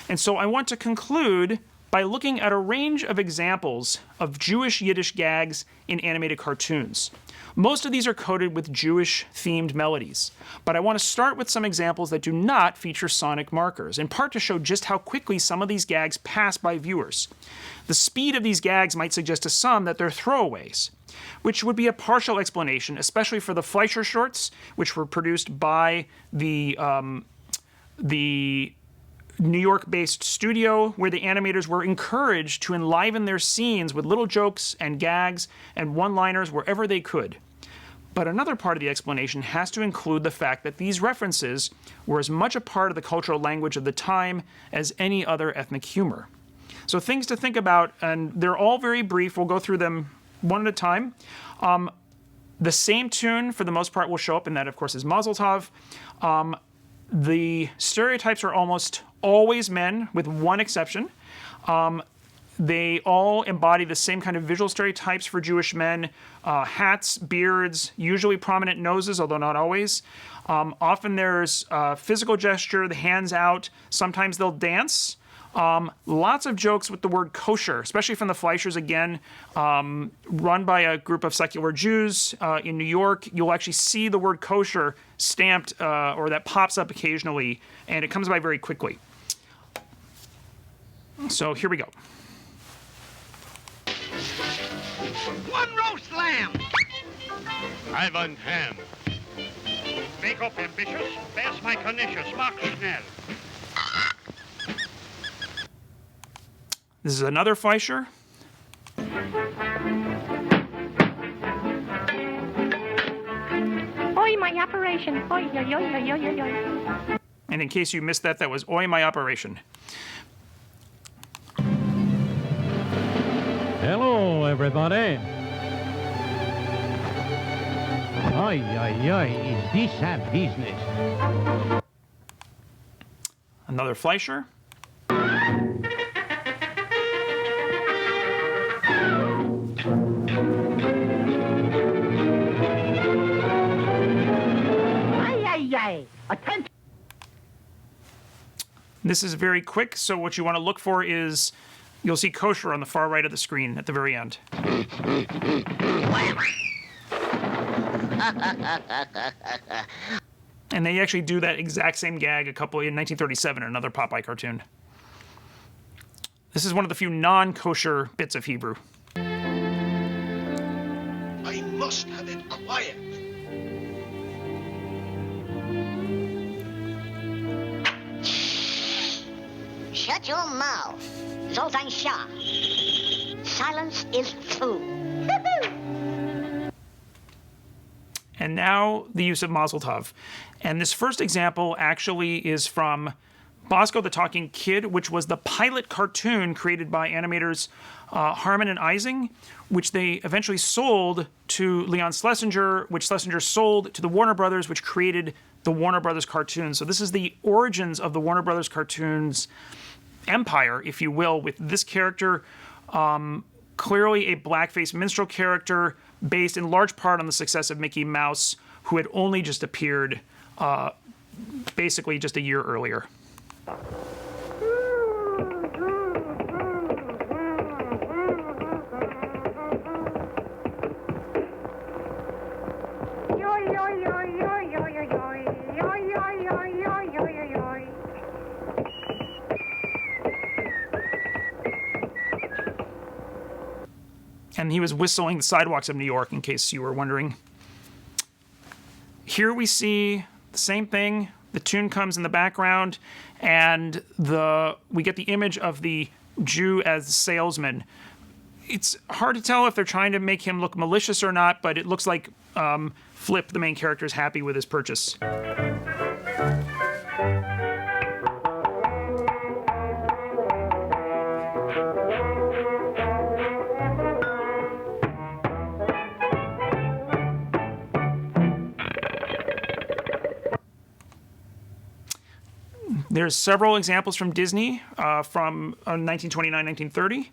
And so I want to conclude by looking at a range of examples of Jewish Yiddish gags in animated cartoons. Most of these are coded with Jewish-themed melodies, but I want to start with some examples that do not feature sonic markers, in part to show just how quickly some of these gags pass by viewers. The speed of these gags might suggest to some that they're throwaways, which would be a partial explanation, especially for the Fleischer shorts, which were produced by the New York-based studio, where the animators were encouraged to enliven their scenes with little jokes and gags and one-liners wherever they could. But another part of the explanation has to include the fact that these references were as much a part of the cultural language of the time as any other ethnic humor. So things to think about, and they're all very brief. We'll go through them one at a time. The same tune, for the most part, will show up, and that, of course, is Mazel Tov. The stereotypes are almost always men, with one exception. They all embody the same kind of visual stereotypes for Jewish men. Hats, beards, usually prominent noses, although not always. Often there's physical gesture, the hands out. Sometimes they'll dance. Lots of jokes with the word kosher, especially from the Fleischers again, run by a group of secular Jews in New York. You'll actually see the word kosher stamped, or that pops up occasionally, and it comes by very quickly. So here we go. One roast lamb. I want ham. Make up ambitious. Where's my Cornetius? Mach schnell. This is another Fleischer. Oi, my operation. Oi, oi, oi, oi, oi, oi, oi. And in case you missed that, that was Oi, my operation. Hello, everybody. Oi, oi, oi, is this a business? Another Fleischer. Attention. This is very quick, so what you want to look for is, you'll see kosher on the far right of the screen at the very end. And they actually do that exact same gag in 1937 in another Popeye cartoon. This is one of the few non-kosher bits of Hebrew. I must have it quiet. Shut your mouth. Zoltan Shah. Silence is food. And now the use of Mazel Tov. And this first example actually is from Bosco the Talking Kid, which was the pilot cartoon created by animators Harmon and Ising, which they eventually sold to Leon Schlesinger, which Schlesinger sold to the Warner Brothers, which created the Warner Brothers cartoons. So this is the origins of the Warner Brothers cartoons empire, if you will, with this character, clearly a blackface minstrel character based in large part on the success of Mickey Mouse, who had only just appeared basically just a year earlier. And he was whistling the sidewalks of New York, in case you were wondering. Here we see the same thing. The tune comes in the background, and we get the image of the Jew as the salesman. It's hard to tell if they're trying to make him look malicious or not, but it looks like Flip, the main character, is happy with his purchase. There's several examples from Disney from 1929, 1930.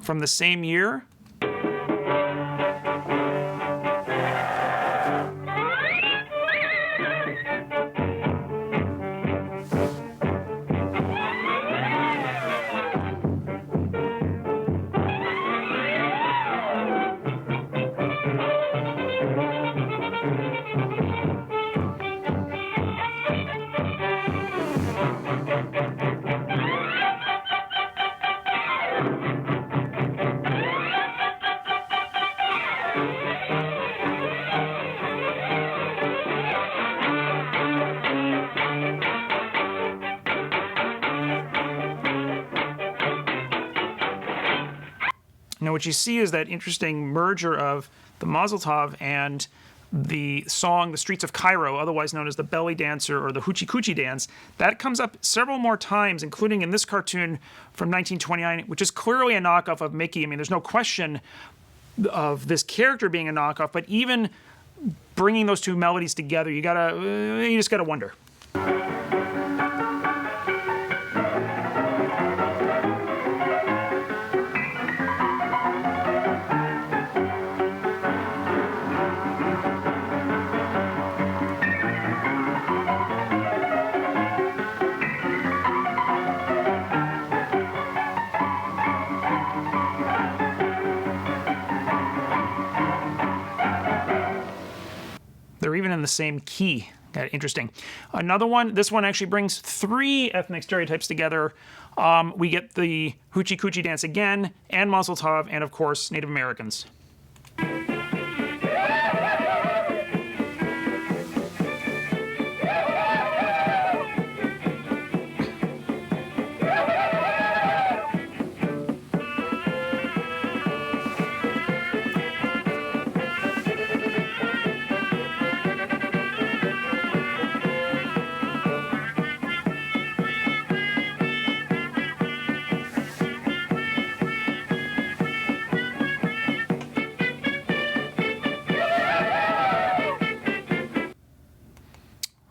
from the same year. Now, what you see is that interesting merger of the Mazel Tov and the song The Streets of Cairo, otherwise known as the Belly Dancer or the Hoochie Coochie Dance. That comes up several more times, including in this cartoon from 1929, which is clearly a knockoff of Mickey. I mean, there's no question of this character being a knockoff, but even bringing those two melodies together, you just gotta wonder. They're even in the same key. Interesting. Another one, this one actually brings three ethnic stereotypes together. We get the Hoochie Coochie Dance again, and Mazel Tov, and of course, Native Americans.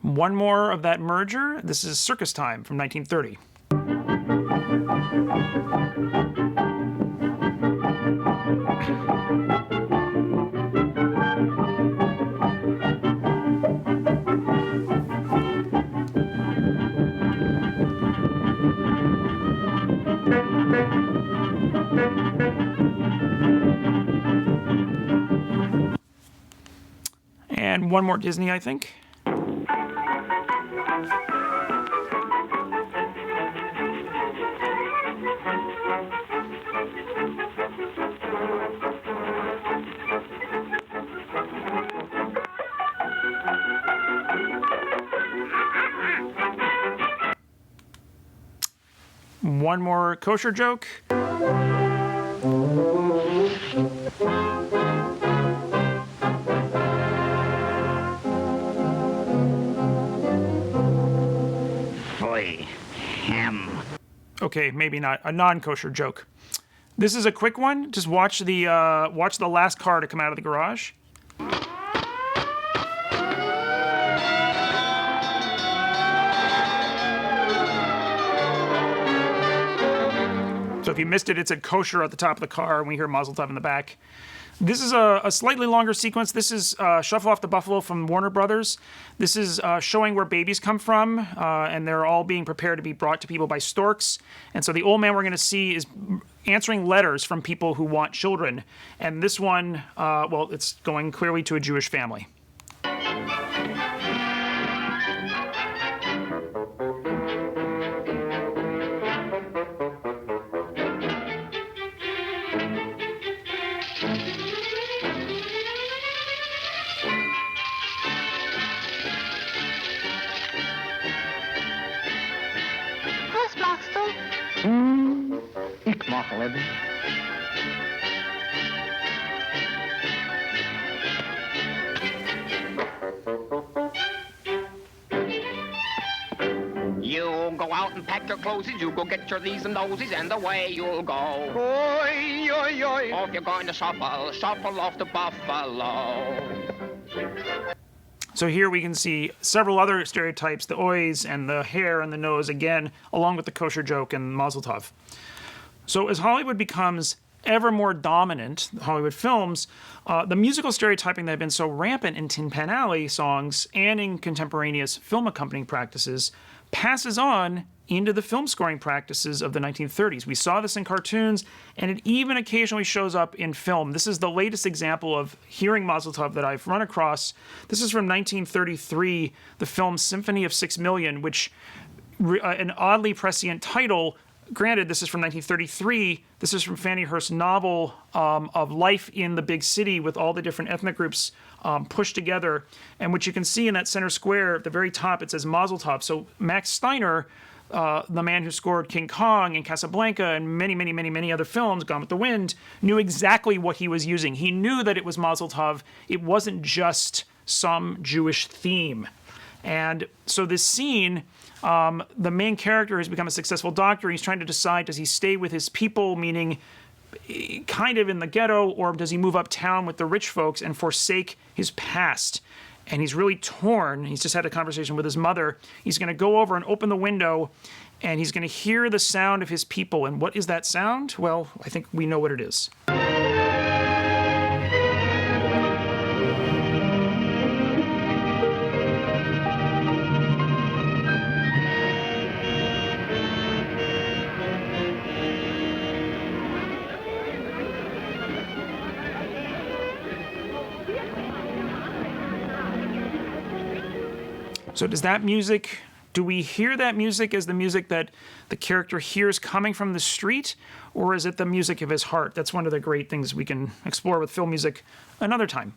One more of that merger. This is Circus Time from 1930. And one more Disney, I think. One more kosher joke. Boy, ham. Okay, maybe not. A non-kosher joke. This is a quick one. Just watch the last car to come out of the garage. So if you missed it, it said kosher at the top of the car, and we hear Mazel Tov in the back. This is a slightly longer sequence. This is Shuffle Off the Buffalo from Warner Brothers. This is showing where babies come from, and they're all being prepared to be brought to people by storks. And so the old man we're going to see is answering letters from people who want children. And this one, well, it's going clearly to a Jewish family. Ik mag wel hebben. You go out and pack your clothes, you go get your these and thoses, and away you'll go. Oi, oi, oi. Or if you're going to shuffle off the buffalo. So here we can see several other stereotypes, the ois and the hair and the nose, again, along with the kosher joke and Mazel Tov. So as Hollywood becomes ever more dominant Hollywood films, the musical stereotyping that had been so rampant in Tin Pan Alley songs and in contemporaneous film accompanying practices passes on into the film scoring practices of the 1930s. We saw this in cartoons, and it even occasionally shows up in film. This is the latest example of hearing Mazel Tov that I've run across. This is from 1933, the film Symphony of 6 Million, which, an oddly prescient title. Granted, this is from 1933. This is from Fannie Hurst's novel of life in the big city with all the different ethnic groups pushed together. And what you can see in that center square at the very top, it says Mazel Tov. So Max Steiner, the man who scored King Kong and Casablanca and many other films, Gone with the Wind, knew exactly what he was using. He knew that it was Mazel Tov. It wasn't just some Jewish theme. And so this scene, the main character has become a successful doctor. He's trying to decide, does he stay with his people, meaning kind of in the ghetto, or does he move uptown with the rich folks and forsake his past? And he's really torn. He's just had a conversation with his mother. He's going to go over and open the window, and he's going to hear the sound of his people. And what is that sound? Well, I think we know what it is. So does that music, do we hear that music as the music that the character hears coming from the street, or is it the music of his heart? That's one of the great things we can explore with film music another time.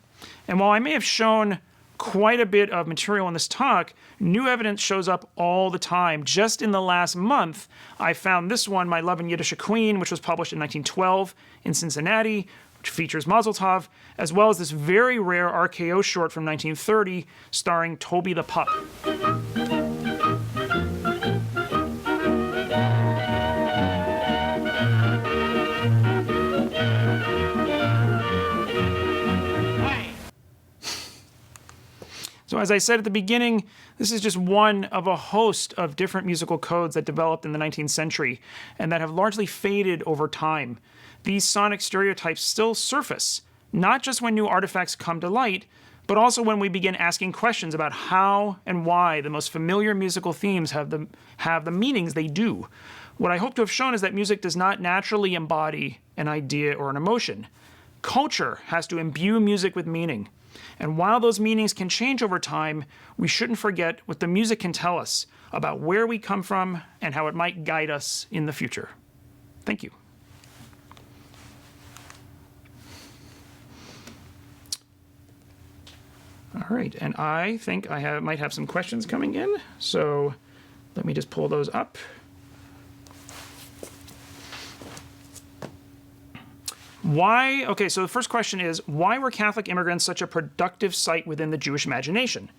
And while I may have shown quite a bit of material in this talk, new evidence shows up all the time. Just in the last month, I found this one, My Love in Yiddish, a Queen, which was published in 1912 in Cincinnati, which features Mazel Tov, as well as this very rare RKO short from 1930 starring Toby the Pup. So as I said at the beginning, this is just one of a host of different musical codes that developed in the 19th century and that have largely faded over time. These sonic stereotypes still surface, not just when new artifacts come to light, but also when we begin asking questions about how and why the most familiar musical themes have the meanings they do. What I hope to have shown is that music does not naturally embody an idea or an emotion. Culture has to imbue music with meaning. And while those meanings can change over time, we shouldn't forget what the music can tell us about where we come from and how it might guide us in the future. Thank you. All right, and I think I might have some questions coming in, so let me just pull those up. Okay, so the first question is, why were Catholic immigrants such a productive site within the Jewish imagination?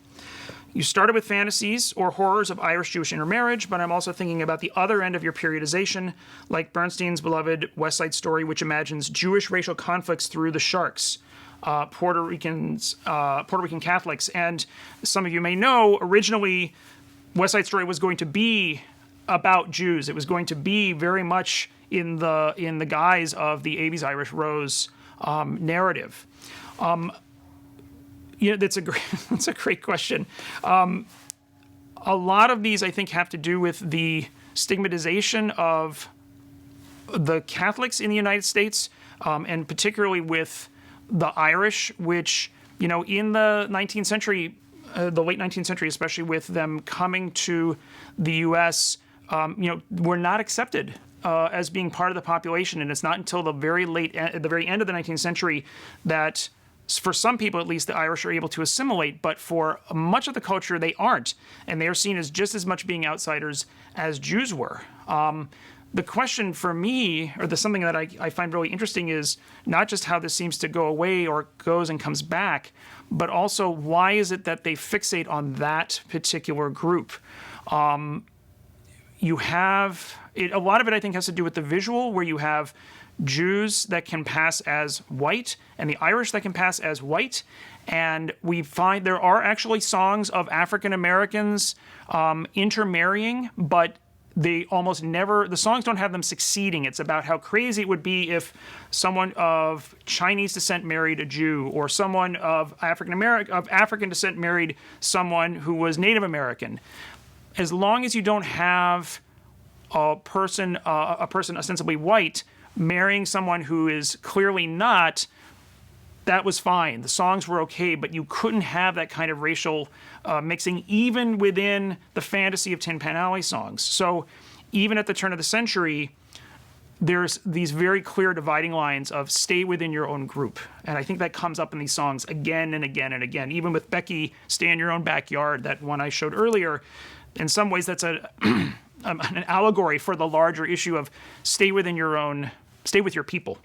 You started with fantasies or horrors of Irish-Jewish intermarriage, but I'm also thinking about the other end of your periodization, like Bernstein's beloved West Side Story, which imagines Jewish racial conflicts through the Sharks. Puerto Rican Catholics. And some of you may know, originally, West Side Story was going to be about Jews. It was going to be very much in the guise of the Abies Irish Rose narrative. That's a great question. A lot of these, I think, have to do with the stigmatization of the Catholics in the United States, and particularly with the Irish, which, in the 19th century, the late 19th century, especially with them coming to the U.S., were not accepted as being part of the population. And it's not until the very end of the 19th century that, for some people at least, the Irish are able to assimilate. But for much of the culture, they aren't. And they are seen as just as much being outsiders as Jews were. The question for me, or something that I find really interesting, is not just how this seems to go away or goes and comes back, but also why is it that they fixate on that particular group? A lot of it, I think, has to do with the visual, where you have Jews that can pass as white and the Irish that can pass as white. And we find there are actually songs of African Americans intermarrying, but they almost never, the songs don't have them succeeding. It's about how crazy it would be if someone of Chinese descent married a Jew, or someone of African descent married someone who was Native American. As long as you don't have a person ostensibly white marrying someone who is clearly not, that was fine. The songs were okay, but you couldn't have that kind of racial mixing even within the fantasy of Tin Pan Alley songs. So even at the turn of the century, there's these very clear dividing lines of stay within your own group. And I think that comes up in these songs again and again and again. Even with Becky, Stay in Your Own Backyard, that one I showed earlier, in some ways that's an allegory for the larger issue of stay with your people.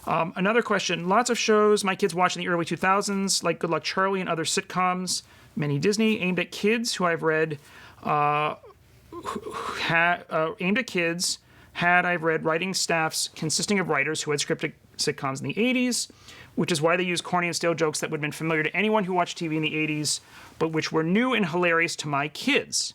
Another question, lots of shows my kids watched in the early 2000s, like Good Luck Charlie and other sitcoms, many Disney, aimed at kids who I've read, I've read writing staffs consisting of writers who had scripted sitcoms in the 80s, which is why they used corny and stale jokes that would have been familiar to anyone who watched TV in the 80s, but which were new and hilarious to my kids.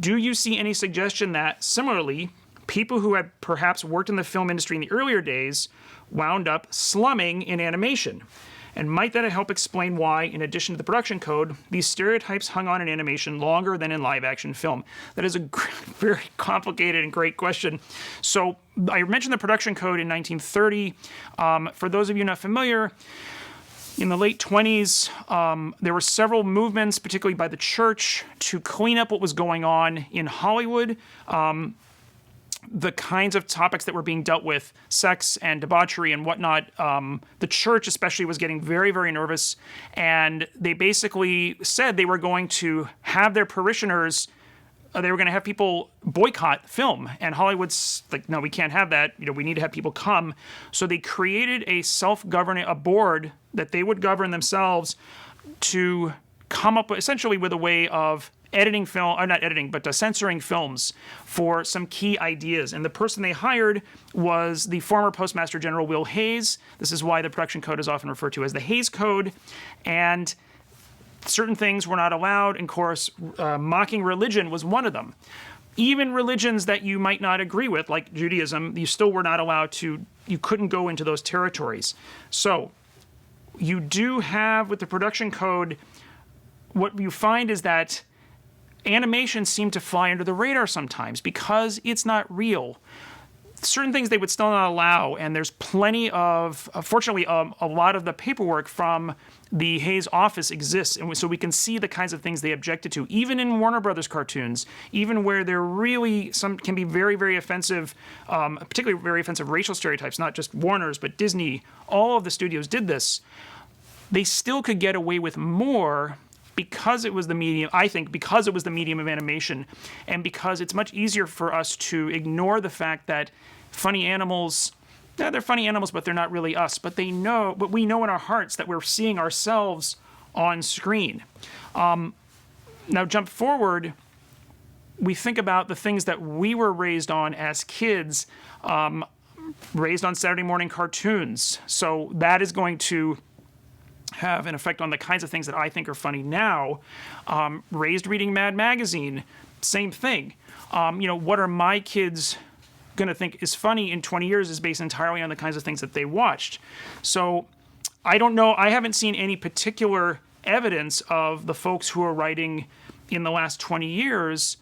Do you see any suggestion that, similarly, people who had perhaps worked in the film industry in the earlier days wound up slumming in animation? And might that help explain why, in addition to the production code, these stereotypes hung on in animation longer than in live-action film? That is a very complicated and great question. So I mentioned the production code in 1930. For those of you not familiar, in the late 20s, there were several movements, particularly by the church, to clean up what was going on in Hollywood. The kinds of topics that were being dealt with, sex and debauchery and whatnot, the church especially was getting very, very nervous. And they basically said they were going to have their parishioners, they were going to have people boycott film. And Hollywood's like, no, we can't have that. We need to have people come. So they created a a board that they would govern themselves to come up essentially with a way of editing film, or not editing, but censoring films for some key ideas. And the person they hired was the former Postmaster General Will Hayes. This is why the production code is often referred to as the Hayes Code. And certain things were not allowed. And of course, mocking religion was one of them. Even religions that you might not agree with, like Judaism, you still were not allowed to, you couldn't go into those territories. So you do have, with the production code, what you find is that animations seem to fly under the radar sometimes because it's not real. Certain things they would still not allow, and there's plenty of, fortunately, a lot of the paperwork from the Hayes office exists, and so we can see the kinds of things they objected to, even in Warner Brothers cartoons, even where they're really, some can be very, very offensive, particularly very offensive racial stereotypes, not just Warner's, but Disney, all of the studios did this. They still could get away with more because it was the medium, I think, because it was the medium of animation, and because it's much easier for us to ignore the fact that funny animals, they're funny animals, but they're not really us. But we know in our hearts that we're seeing ourselves on screen. Now jump forward, we think about the things that we were raised on as kids, raised on Saturday morning cartoons. So that is going to have an effect on the kinds of things that I think are funny now. Raised reading Mad Magazine, same thing. What are my kids going to think is funny in 20 years is based entirely on the kinds of things that they watched. So I don't know. I haven't seen any particular evidence of the folks who are writing in the last 20 years.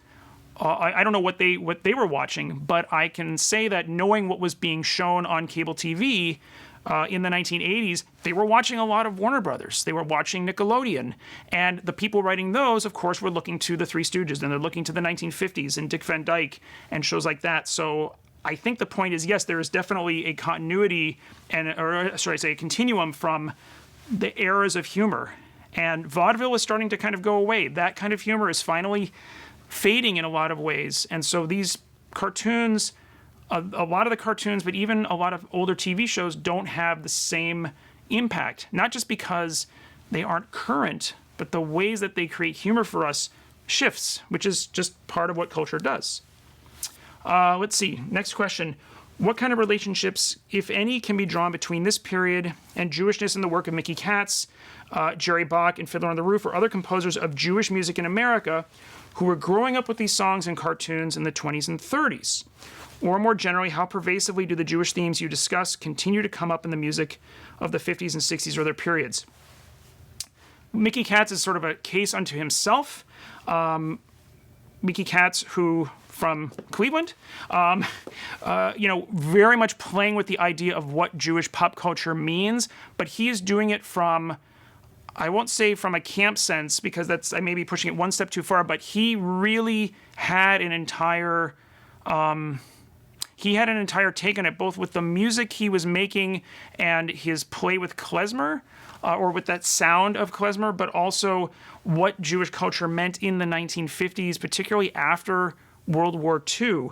I don't know what they were watching, but I can say that knowing what was being shown on cable TV in the 1980s, they were watching a lot of Warner Brothers. They were watching Nickelodeon. And the people writing those, of course, were looking to the Three Stooges, and they're looking to the 1950s and Dick Van Dyke and shows like that. So I think the point is, yes, there is definitely a continuity, a continuum from the eras of humor. And vaudeville is starting to kind of go away. That kind of humor is finally fading in a lot of ways. And so these cartoons, a lot of the cartoons, but even a lot of older TV shows don't have the same impact. Not just because they aren't current, but the ways that they create humor for us shifts, which is just part of what culture does. Let's see. Next question. What kind of relationships, if any, can be drawn between this period and Jewishness in the work of Mickey Katz, Jerry Bach, and Fiddler on the Roof, or other composers of Jewish music in America who were growing up with these songs and cartoons in the 20s and 30s? Or more generally, how pervasively do the Jewish themes you discuss continue to come up in the music of the 50s and 60s or other periods? Mickey Katz is sort of a case unto himself. Mickey Katz, who from Cleveland, very much playing with the idea of what Jewish pop culture means, but he is doing it from, I won't say from a camp sense, because I may be pushing it one step too far, but he really had an entire take on it, both with the music he was making and his play with klezmer, or with that sound of klezmer, but also what Jewish culture meant in the 1950s, particularly after World War II.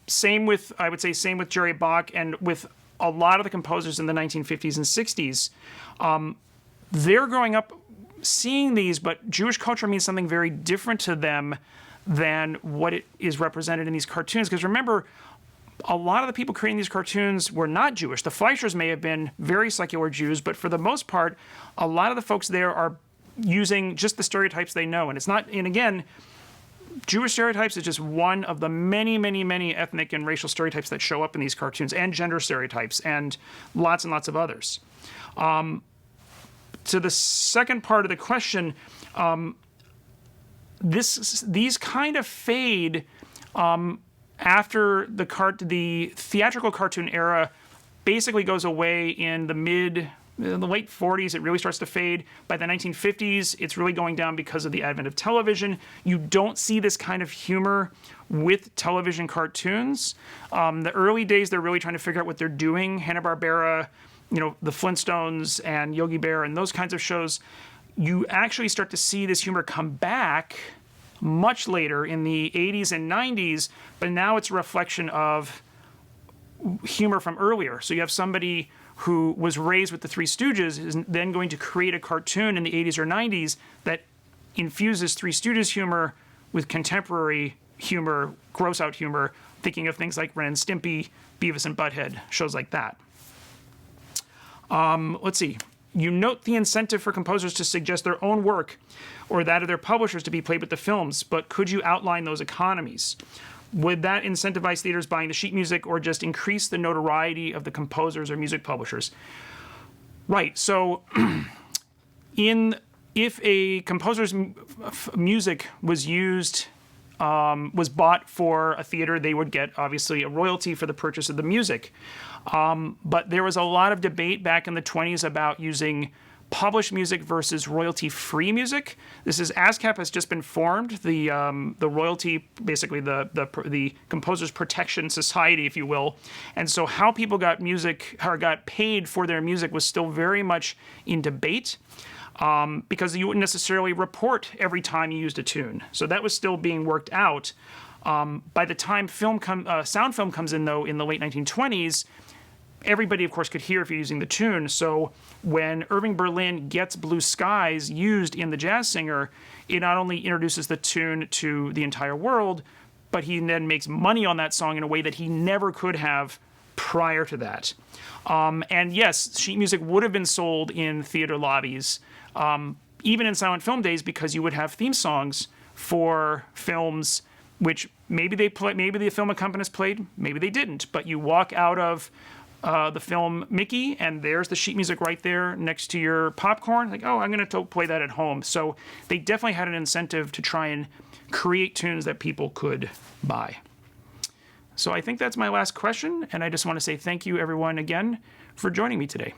Same with Jerry Bach and with a lot of the composers in the 1950s and 60s. They're growing up seeing these, but Jewish culture means something very different to them than what it is represented in these cartoons. Because remember, a lot of the people creating these cartoons were not Jewish. The Fleischers may have been very secular Jews, but for the most part, a lot of the folks there are using just the stereotypes they know. And it's not, and again, Jewish stereotypes is just one of the many, many, many ethnic and racial stereotypes that show up in these cartoons, and gender stereotypes, and lots of others. To the second part of the question, these kind of fade after the theatrical cartoon era basically goes away in the late 40s. It really starts to fade. By the 1950s, it's really going down because of the advent of television. You don't see this kind of humor with television cartoons. The early days, they're really trying to figure out what they're doing. Hanna-Barbera, the Flintstones and Yogi Bear and those kinds of shows. You actually start to see this humor come back much later in the 80s and 90s, but now it's a reflection of humor from earlier. So you have somebody who was raised with the Three Stooges is then going to create a cartoon in the 80s or 90s that infuses Three Stooges humor with contemporary humor, gross out humor, thinking of things like Ren and Stimpy, Beavis and Butthead, shows like that. Let's see. You note the incentive for composers to suggest their own work or that of their publishers to be played with the films, but could you outline those economies? Would that incentivize theaters buying the sheet music or just increase the notoriety of the composers or music publishers? Right, so if a composer's music was used, was bought for a theater, they would get obviously a royalty for the purchase of the music. But there was a lot of debate back in the 20s about using published music versus royalty-free music. This is ASCAP has just been formed, the royalty, basically the Composers Protection Society, if you will. And so how people got music or got paid for their music was still very much in debate. Because you wouldn't necessarily report every time you used a tune. So that was still being worked out. By the time sound film comes in, though, in the late 1920s, everybody, of course, could hear if you're using the tune. So when Irving Berlin gets Blue Skies used in The Jazz Singer, it not only introduces the tune to the entire world, but he then makes money on that song in a way that he never could have prior to that. And yes, sheet music would have been sold in theater lobbies, even in silent film days, because you would have theme songs for films which maybe the film accompanist played, maybe they didn't, but you walk out of the film Mickey and there's the sheet music right there next to your popcorn, like, oh, I'm going to play that at home. So they definitely had an incentive to try and create tunes that people could buy. So I think that's my last question, and I just want to say thank you everyone again for joining me today.